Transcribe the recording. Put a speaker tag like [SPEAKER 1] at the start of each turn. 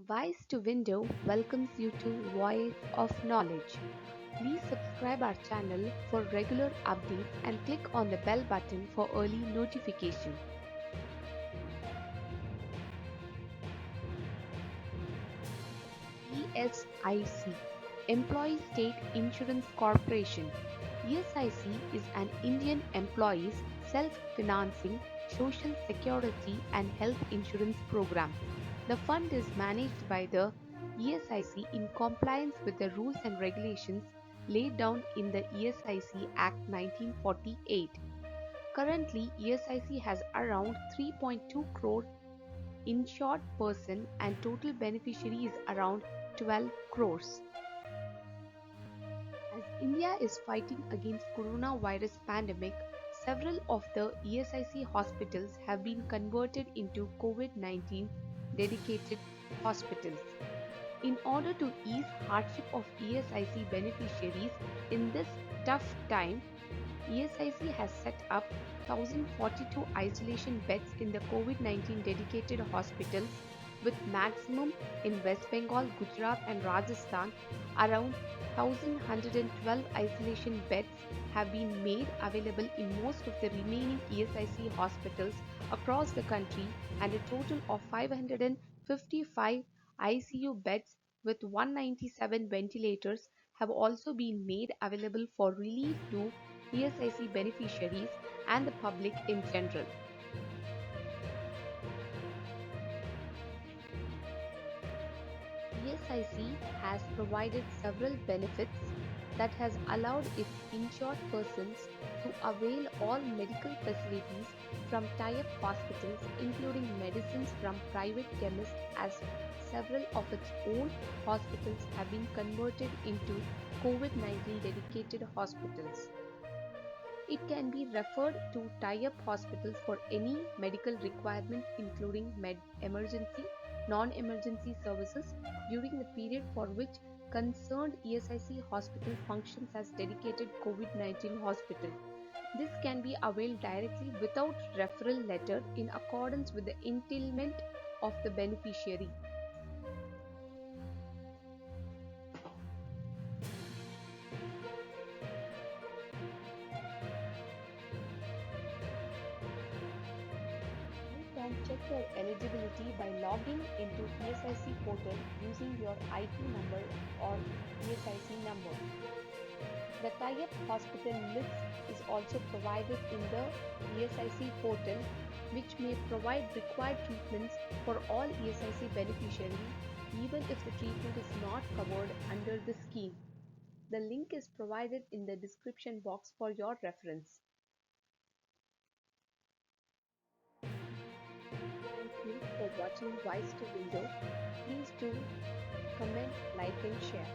[SPEAKER 1] Wise to Window welcomes you to Voice of Knowledge. Please subscribe our channel for regular updates and click on the bell button for early notification. ESIC Employee State Insurance Corporation. ESIC is an Indian employees self-financing social security and health insurance program. The fund is managed by the ESIC in compliance with the rules and regulations laid down in the ESIC Act 1948. Currently, ESIC has around 3.2 crore insured person and total beneficiaries around 12 crores. As India is fighting against coronavirus pandemic, several of the ESIC hospitals have been converted into COVID-19 dedicated hospitals. In order to ease hardship of ESIC beneficiaries in this tough time, ESIC has set up 1042 isolation beds in the COVID-19 dedicated hospitals with maximum in West Bengal, Gujarat and Rajasthan. Around 1112 isolation beds have been made available in most of the remaining ESIC hospitals across the country, and a total of 555 ICU beds with 197 ventilators have also been made available for relief to ESIC beneficiaries and the public in general. ESIC has provided several benefits that has allowed its insured persons to avail all medical facilities from tie-up hospitals, including medicines from private chemists, as several of its own hospitals have been converted into COVID-19 dedicated hospitals. It can be referred to tie-up hospitals for any medical requirement including emergency, non-emergency services during the period for which concerned ESIC hospital functions as dedicated COVID-19 hospital. This can be availed directly without referral letter in accordance with the entailment of the beneficiary. You can check your eligibility by logging into ESIC portal using your IT number or ESIC number. The tie-up hospital list is also provided in the ESIC portal, which may provide required treatments for all ESIC beneficiaries even if the treatment is not covered under the scheme. The link is provided in the description box for your reference. Thank you for watching Wise to Window. Please do comment, like and share.